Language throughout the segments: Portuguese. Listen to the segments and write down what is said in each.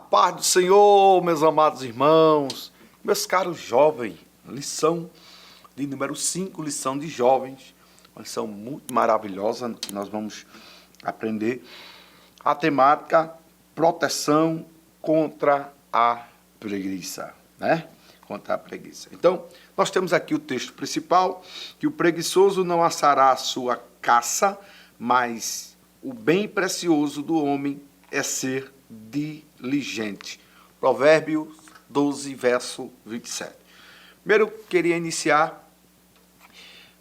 paz do Senhor, meus amados irmãos, meus caros jovens, lição de número 5, lição de jovens, uma lição muito maravilhosa que nós vamos aprender a temática proteção contra a preguiça, né? Contra a preguiça. Então, nós temos aqui o texto principal, que o preguiçoso não assará a sua caça, mas o bem precioso do homem é ser diligente. Provérbios 12, verso 27. Primeiro, eu queria iniciar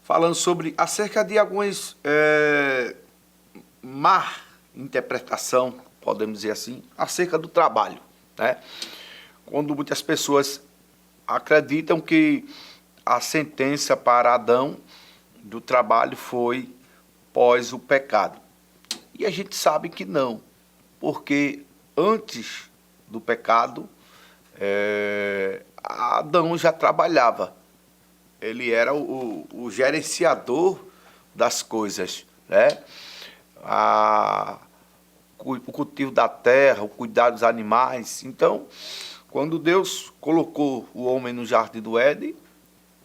falando acerca de algumas má interpretação, podemos dizer assim, acerca do trabalho, né? Quando muitas pessoas acreditam que a sentença para Adão do trabalho foi pós o pecado. E a gente sabe que não, porque antes do pecado, Adão já trabalhava. Ele era o gerenciador das coisas, né? O cultivo da terra, o cuidado dos animais. Então, quando Deus colocou o homem no jardim do Éden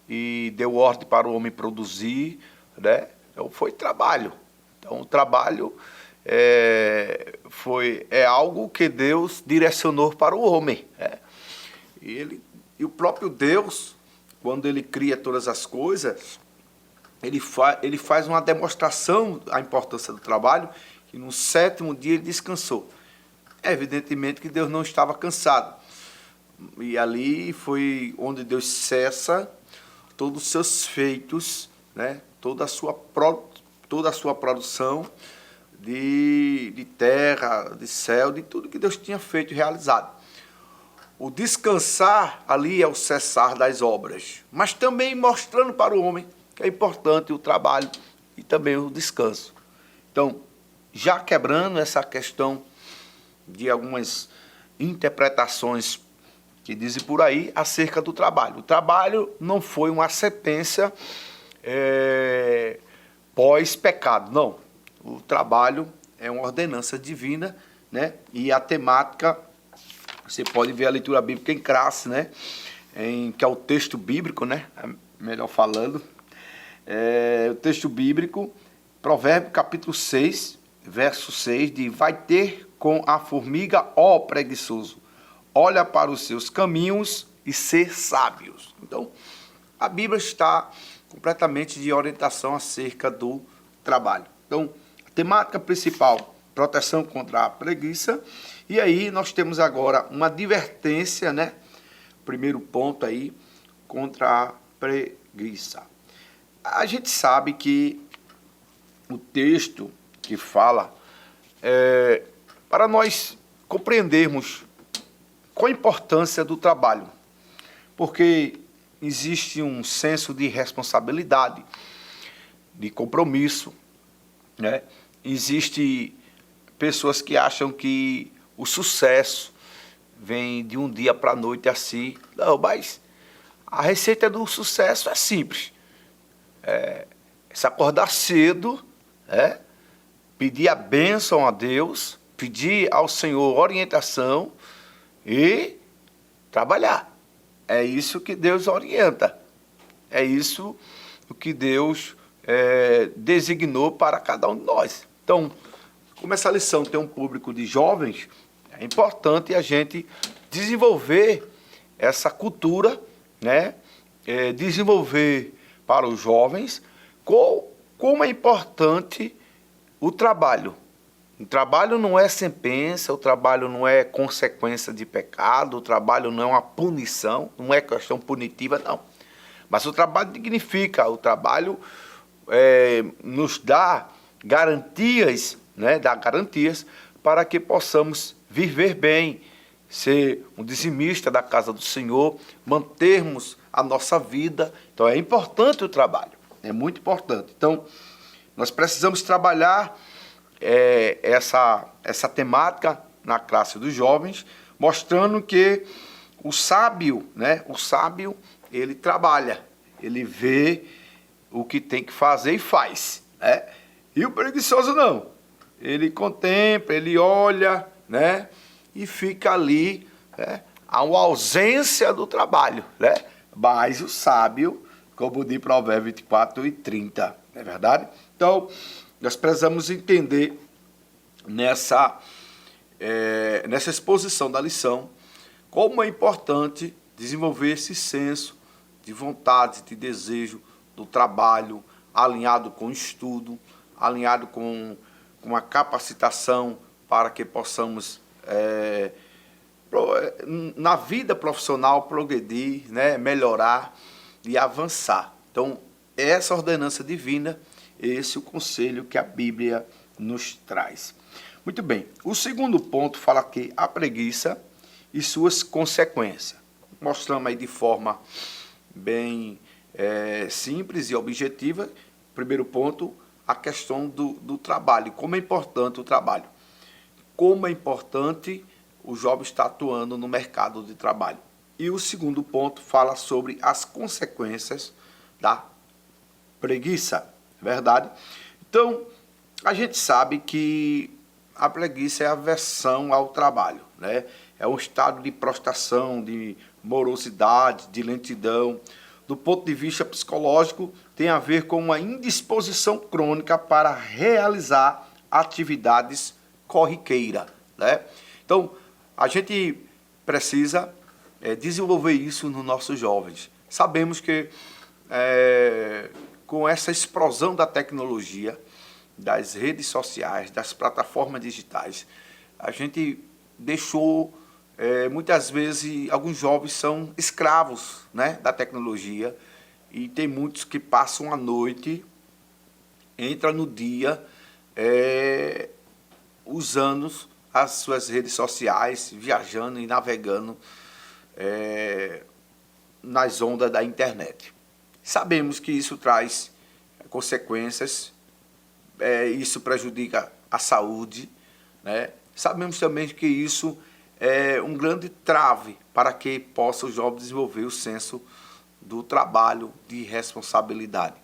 e deu ordem para o homem produzir, né? Então, foi trabalho. Então, o trabalho é algo que Deus direcionou para o homem, né? E o próprio Deus, quando ele cria todas as coisas, ele faz uma demonstração da importância do trabalho, que no sétimo dia ele descansou. Evidentemente que Deus não estava cansado. E ali foi onde Deus cessa todos os seus feitos, né? Toda a sua produção de terra, de céu, de tudo que Deus tinha feito e realizado. O descansar ali é o cessar das obras, mas também mostrando para o homem que é importante o trabalho e também o descanso. Então, já quebrando essa questão de algumas interpretações que dizem por aí acerca do trabalho. O trabalho não foi uma sentença pós-pecado, não. O trabalho é uma ordenança divina, né? E a temática, você pode ver a leitura bíblica em classe, né? Que é o texto bíblico, né? Melhor falando. O texto bíblico, Provérbios capítulo 6, verso 6, de: vai ter com a formiga, ó preguiçoso, olha para os seus caminhos e ser sábios. Então, a Bíblia está completamente de orientação acerca do trabalho. Então, a temática principal, proteção contra a preguiça. E aí nós temos agora uma advertência, né? Primeiro ponto aí, contra a preguiça. A gente sabe que o texto que fala, para nós compreendermos qual a importância do trabalho, porque existe um senso de responsabilidade, de compromisso, né? Existe pessoas que acham que o sucesso vem de um dia para a noite assim. Não, mas a receita do sucesso é simples. Se acordar cedo, pedir a bênção a Deus, pedir ao Senhor orientação e trabalhar. É isso que Deus orienta. É isso o que Deus designou para cada um de nós. Então, como essa lição tem um público de jovens, é importante a gente desenvolver essa cultura, né? Desenvolver para os jovens como é importante o trabalho. O trabalho não é sentença, o trabalho não é consequência de pecado, o trabalho não é uma punição, não é questão punitiva, não. Mas o trabalho dignifica, o trabalho nos dá garantias, né? Dá garantias para que possamos viver bem, ser um dizimista da casa do Senhor, mantermos a nossa vida. Então é importante o trabalho, é muito importante. Então nós precisamos trabalhar essa temática na classe dos jovens, mostrando que o sábio, né? O sábio, ele trabalha, ele vê o que tem que fazer e faz, né? E o preguiçoso não. Ele contempla, ele olha, né? e fica ali, né, a uma ausência do trabalho, né? Mas o sábio, como diz Provérbios 24:30, não é verdade? Então, nós precisamos entender nessa exposição da lição como é importante desenvolver esse senso de vontade, de desejo do trabalho, alinhado com o estudo, alinhado com a capacitação para que possamos, na vida profissional, progredir, né, melhorar e avançar. Então, essa ordenança divina, esse é o conselho que a Bíblia nos traz. Muito bem, o segundo ponto fala que a preguiça e suas consequências. Mostramos aí de forma bem simples e objetiva. Primeiro ponto, a questão do trabalho, como é importante o trabalho. Como é importante o jovem estar atuando no mercado de trabalho. E o segundo ponto fala sobre as consequências da preguiça, verdade? Então, a gente sabe que a preguiça é a aversão ao trabalho, né? É um estado de prostração, de morosidade, de lentidão. Do ponto de vista psicológico, tem a ver com uma indisposição crônica para realizar atividades corriqueiras, né? Então, a gente precisa desenvolver isso nos nossos jovens. Sabemos que com essa explosão da tecnologia, das redes sociais, das plataformas digitais, a gente deixou, muitas vezes, alguns jovens são escravos, né, da tecnologia, e tem muitos que passam a noite, entram no dia, usando as suas redes sociais, viajando e navegando nas ondas da internet. Sabemos que isso traz consequências, isso prejudica a saúde, né? Sabemos também que isso é um grande trave para que possa o jovem desenvolver o senso do trabalho, de responsabilidade.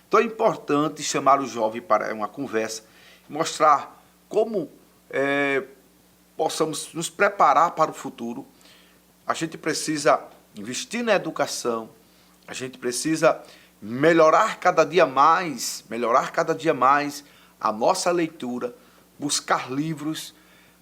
Então é importante chamar o jovem para uma conversa, mostrar como possamos nos preparar para o futuro. A gente precisa investir na educação, a gente precisa melhorar cada dia mais a nossa leitura, buscar livros,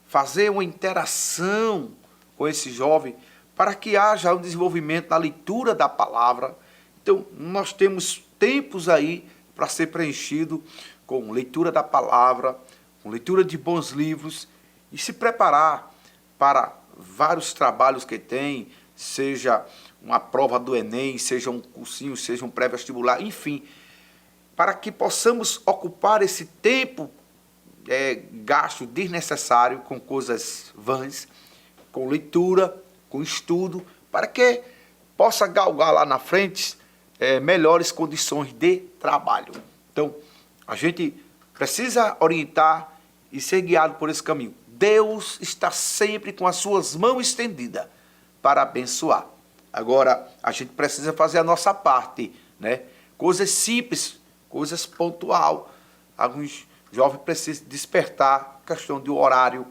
fazer uma interação com esse jovem para que haja um desenvolvimento na leitura da palavra. Então, nós temos tempos aí para ser preenchido com leitura da palavra, com leitura de bons livros e se preparar para vários trabalhos que tem, seja uma prova do Enem, seja um cursinho, seja um pré-vestibular, enfim, para que possamos ocupar esse tempo gasto desnecessário com coisas vãs, com leitura, com estudo, para que possa galgar lá na frente melhores condições de trabalho. Então, a gente precisa orientar e ser guiado por esse caminho. Deus está sempre com as suas mãos estendidas para abençoar. Agora, a gente precisa fazer a nossa parte, né? Coisas simples, coisas pontual. Alguns jovens precisam despertar a questão do horário,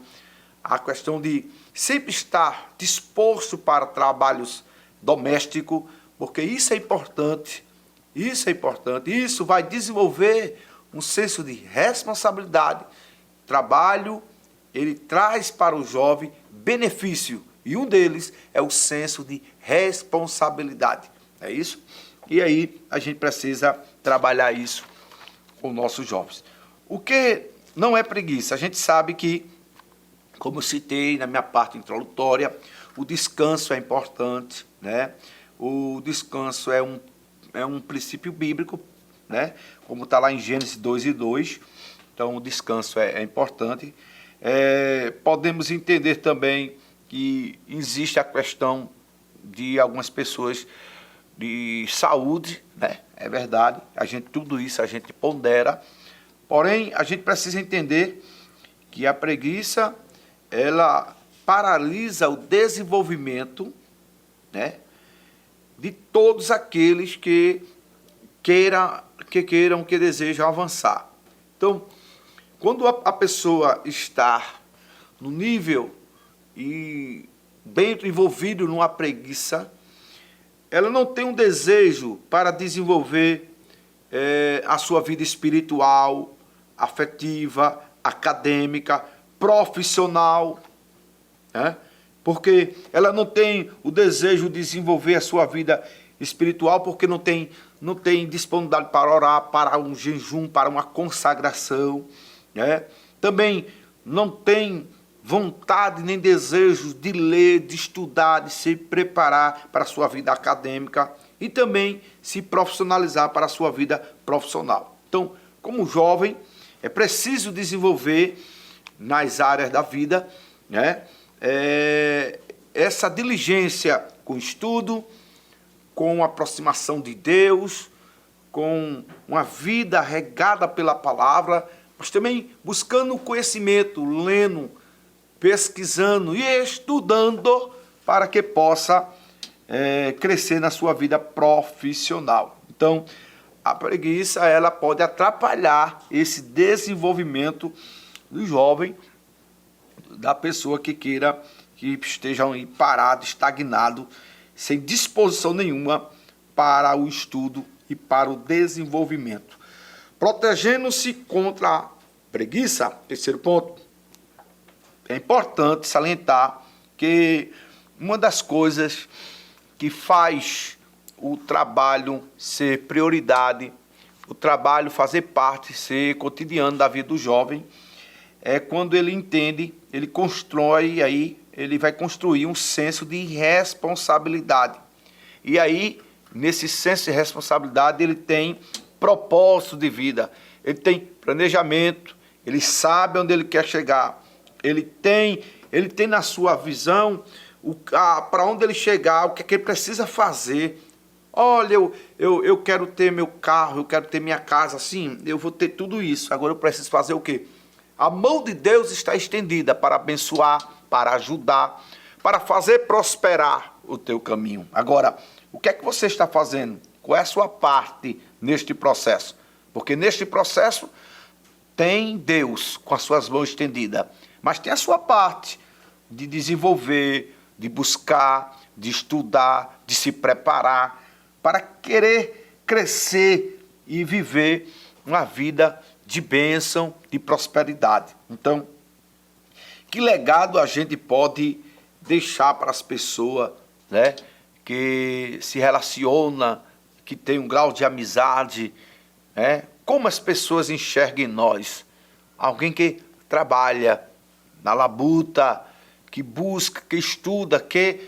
a questão de sempre estar disposto para trabalhos domésticos, porque isso é importante, isso vai desenvolver um senso de responsabilidade. Trabalho, ele traz para o jovem benefício, e um deles é o senso de responsabilidade. É isso? E aí a gente precisa trabalhar isso com nossos jovens. O que não é preguiça? A gente sabe que, como eu citei na minha parte introdutória, o descanso é importante, né? O descanso é um princípio bíblico, né? Como está lá em Gênesis 2:2. Então, o descanso é importante. Podemos entender também que existe a questão de algumas pessoas de saúde, né? É verdade, tudo isso a gente pondera, porém a gente precisa entender que a preguiça, ela paralisa o desenvolvimento, né, de todos aqueles que desejam avançar. Então, quando a pessoa está no nível e dentro envolvido numa preguiça, ela não tem um desejo para desenvolver a sua vida espiritual, afetiva, acadêmica, profissional, né? Porque ela não tem o desejo de desenvolver a sua vida espiritual, porque não tem disponibilidade para orar, para um jejum, para uma consagração, né? Também não tem vontade nem desejo de ler, de estudar, de se preparar para a sua vida acadêmica e também se profissionalizar para a sua vida profissional. Então, como jovem, é preciso desenvolver nas áreas da vida, né, essa diligência com estudo, com aproximação de Deus, com uma vida regada pela palavra, mas também buscando conhecimento, lendo, pesquisando e estudando para que possa crescer na sua vida profissional. Então, a preguiça ela pode atrapalhar esse desenvolvimento do jovem, da pessoa que esteja aí parado, estagnado, sem disposição nenhuma para o estudo e para o desenvolvimento. Protegendo-se contra a preguiça, terceiro ponto, é importante salientar que uma das coisas que faz o trabalho ser prioridade, o trabalho fazer parte, ser cotidiano da vida do jovem, é quando ele entende, ele constrói, aí ele vai construir um senso de responsabilidade. E aí, nesse senso de responsabilidade, ele tem propósito de vida, ele tem planejamento, ele sabe onde ele quer chegar, ele tem na sua visão para onde ele chegar, o que é que ele precisa fazer. Olha, eu quero ter meu carro, eu quero ter minha casa, sim, eu vou ter tudo isso. Agora eu preciso fazer o quê? A mão de Deus está estendida para abençoar, para ajudar, para fazer prosperar o teu caminho. Agora, o que é que você está fazendo? Qual é a sua parte neste processo? Porque neste processo tem Deus com as suas mãos estendidas, mas tem a sua parte de desenvolver, de buscar, de estudar, de se preparar para querer crescer e viver uma vida de bênção, de prosperidade. Então, que legado a gente pode deixar para as pessoas, né, que se relaciona, que tem um grau de amizade, né? Como as pessoas enxergam em nós? Alguém que trabalha na labuta, que busca, que estuda, que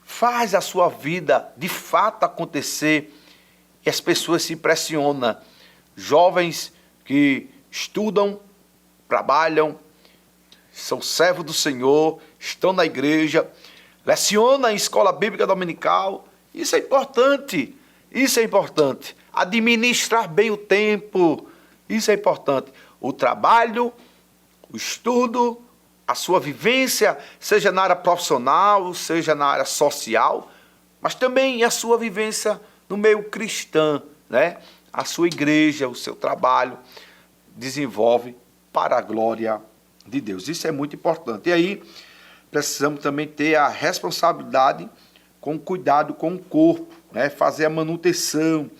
faz a sua vida de fato acontecer, e as pessoas se impressionam. Jovens que estudam, trabalham, são servos do Senhor, estão na igreja, lecionam em escola bíblica dominical. Isso é importante, isso é importante. Administrar bem o tempo, isso é importante. O trabalho, o estudo, a sua vivência, seja na área profissional, seja na área social, mas também a sua vivência no meio cristão, né? A sua igreja, o seu trabalho, desenvolve para a glória de Deus. Isso é muito importante. E aí, precisamos também ter a responsabilidade com o cuidado com o corpo, né? Fazer a manutenção,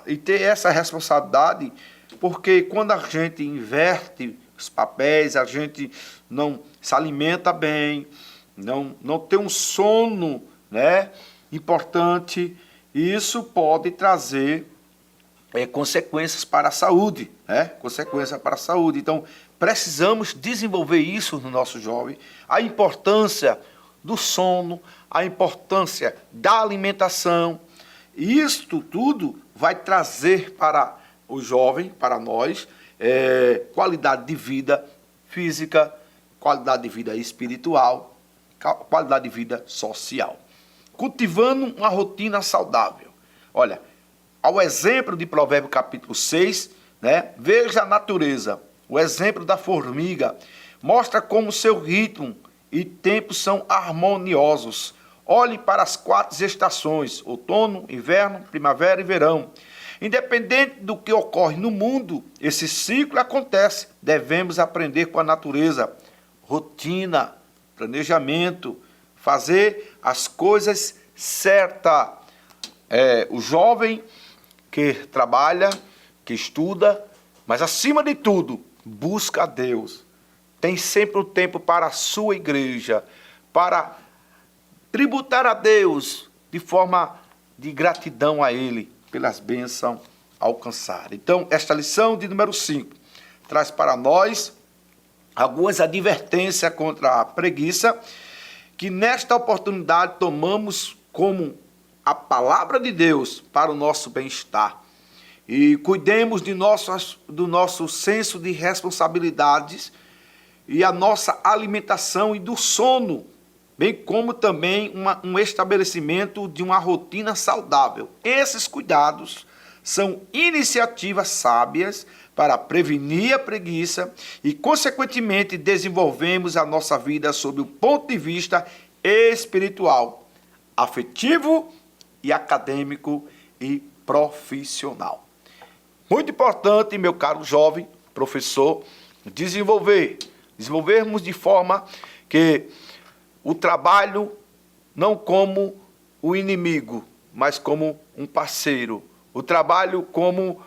e ter essa responsabilidade, porque quando a gente inverte os papéis, a gente não se alimenta bem, não tem um sono, né, importante, isso pode trazer consequências para a saúde, né? Consequências para a saúde. Então, precisamos desenvolver isso no nosso jovem, a importância do sono, a importância da alimentação. E isto tudo vai trazer para o jovem, para nós, qualidade de vida física, qualidade de vida espiritual, qualidade de vida social. Cultivando uma rotina saudável. Olha, ao exemplo de Provérbios capítulo 6, né, veja a natureza, o exemplo da formiga, mostra como seu ritmo e tempo são harmoniosos. Olhe para as 4 estações, outono, inverno, primavera e verão. Independente do que ocorre no mundo, esse ciclo acontece. Devemos aprender com a natureza. Rotina, planejamento, fazer as coisas certas. O jovem que trabalha, que estuda, mas acima de tudo, busca a Deus. Tem sempre um tempo para a sua igreja, para tributar a Deus de forma de gratidão a Ele pelas bênçãos alcançadas. Então, esta lição de número 5 traz para nós algumas advertências contra a preguiça, que nesta oportunidade tomamos como a palavra de Deus para o nosso bem-estar. E cuidemos do nosso senso de responsabilidades e a nossa alimentação e do sono, bem como também um estabelecimento de uma rotina saudável. Esses cuidados são iniciativas sábias para prevenir a preguiça e, consequentemente, desenvolvemos a nossa vida sob o ponto de vista espiritual, afetivo e acadêmico e profissional. Muito importante, meu caro jovem, professor, desenvolvermos de forma que o trabalho não como o inimigo, mas como um parceiro. O trabalho como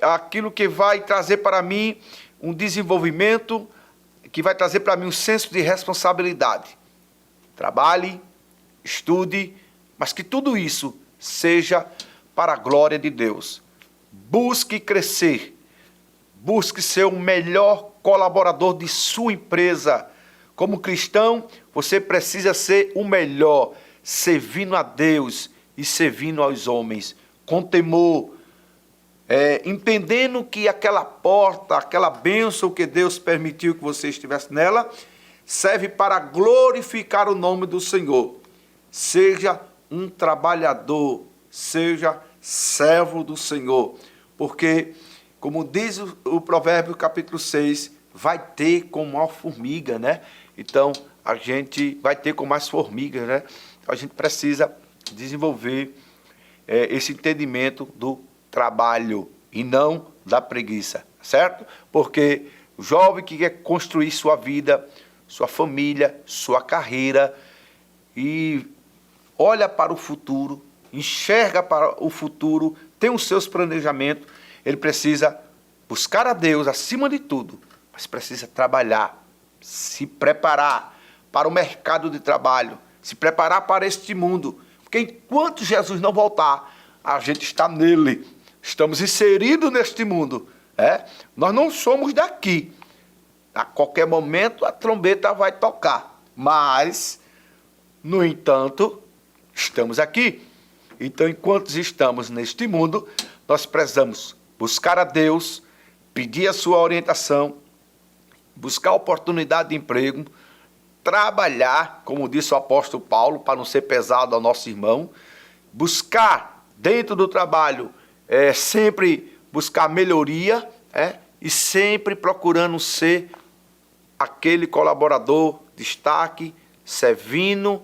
aquilo que vai trazer para mim um desenvolvimento, que vai trazer para mim um senso de responsabilidade. Trabalhe, estude, mas que tudo isso seja para a glória de Deus. Busque crescer, busque ser o melhor colaborador de sua empresa. Como cristão, você precisa ser o melhor, servindo a Deus e servindo aos homens, com temor, entendendo que aquela porta, aquela bênção que Deus permitiu que você estivesse nela, serve para glorificar o nome do Senhor. Seja um trabalhador, seja servo do Senhor, porque, como diz o Provérbio capítulo 6, vai ter como a formiga, né? Então, a gente vai ter com mais formigas, né? A gente precisa desenvolver esse entendimento do trabalho e não da preguiça, certo? Porque o jovem que quer construir sua vida, sua família, sua carreira e olha para o futuro, enxerga para o futuro, tem os seus planejamentos, ele precisa buscar a Deus acima de tudo, mas precisa trabalhar, se preparar para o mercado de trabalho, se preparar para este mundo, porque enquanto Jesus não voltar, a gente está nele, estamos inseridos neste mundo. Nós não somos daqui. A qualquer momento a trombeta vai tocar, mas, no entanto, estamos aqui. Então, enquanto estamos neste mundo, nós precisamos buscar a Deus, pedir a sua orientação, buscar oportunidade de emprego, trabalhar, como disse o apóstolo Paulo, para não ser pesado ao nosso irmão, buscar dentro do trabalho, sempre buscar melhoria, e sempre procurando ser aquele colaborador, destaque, servindo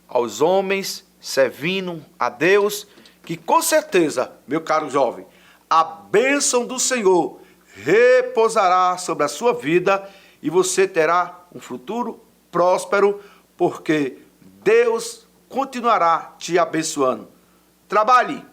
aos homens, servindo a Deus, que com certeza, meu caro jovem, a bênção do Senhor repousará sobre a sua vida e você terá um futuro próspero, porque Deus continuará te abençoando. Trabalhe,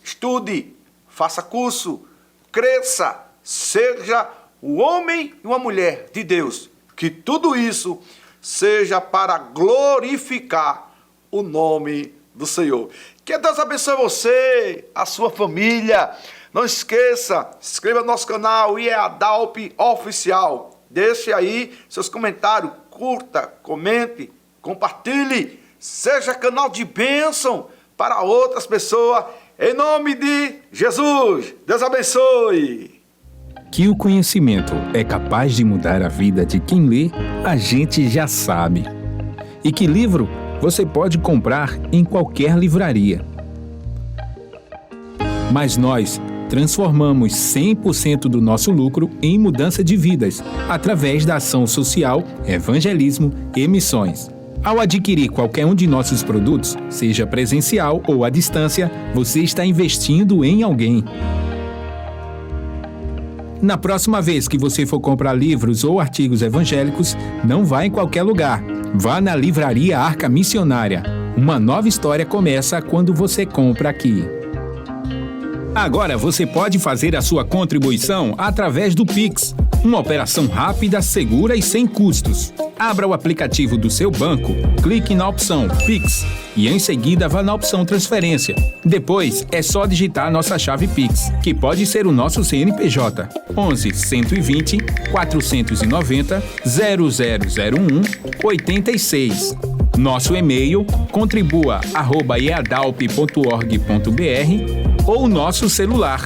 estude, faça curso, cresça, seja um homem e uma mulher de Deus. Que tudo isso seja para glorificar o nome do Senhor. Que Deus abençoe você, a sua família. Não esqueça, se inscreva no nosso canal IEADALP Oficial. Deixe aí seus comentários, curta, comente, compartilhe. Seja canal de bênção para outras pessoas. Em nome de Jesus. Deus abençoe. Que o conhecimento é capaz de mudar a vida de quem lê, a gente já sabe. E que livro você pode comprar em qualquer livraria. Mas nós transformamos 100% do nosso lucro em mudança de vidas, através da ação social, evangelismo e missões. Ao adquirir qualquer um de nossos produtos, seja presencial ou à distância, você está investindo em alguém. Na próxima vez que você for comprar livros ou artigos evangélicos, não vá em qualquer lugar. Vá na Livraria Arca Missionária. Uma nova história começa quando você compra aqui. Agora você pode fazer a sua contribuição através do Pix. Uma operação rápida, segura e sem custos. Abra o aplicativo do seu banco, clique na opção Pix e em seguida vá na opção Transferência. Depois é só digitar nossa chave Pix, que pode ser o nosso CNPJ 11 120 490 0001 86. Nosso e-mail contribua@eadalp.org.br ou nosso celular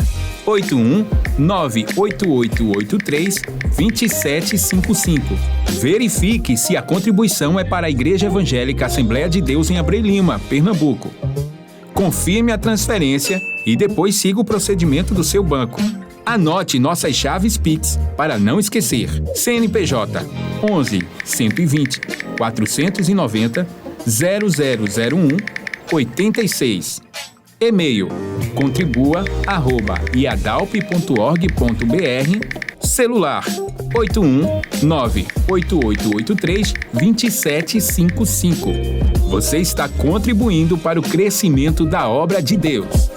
81 98883 2755. Verifique se a contribuição é para a Igreja Evangélica Assembleia de Deus em Abreu Lima, Pernambuco. Confirme a transferência e depois siga o procedimento do seu banco. Anote nossas chaves Pix para não esquecer. CNPJ 11 120 490 0001 86. E-mail contribua@iadalp.org.br. Celular 81 98883 2755. Você está contribuindo para o crescimento da obra de Deus.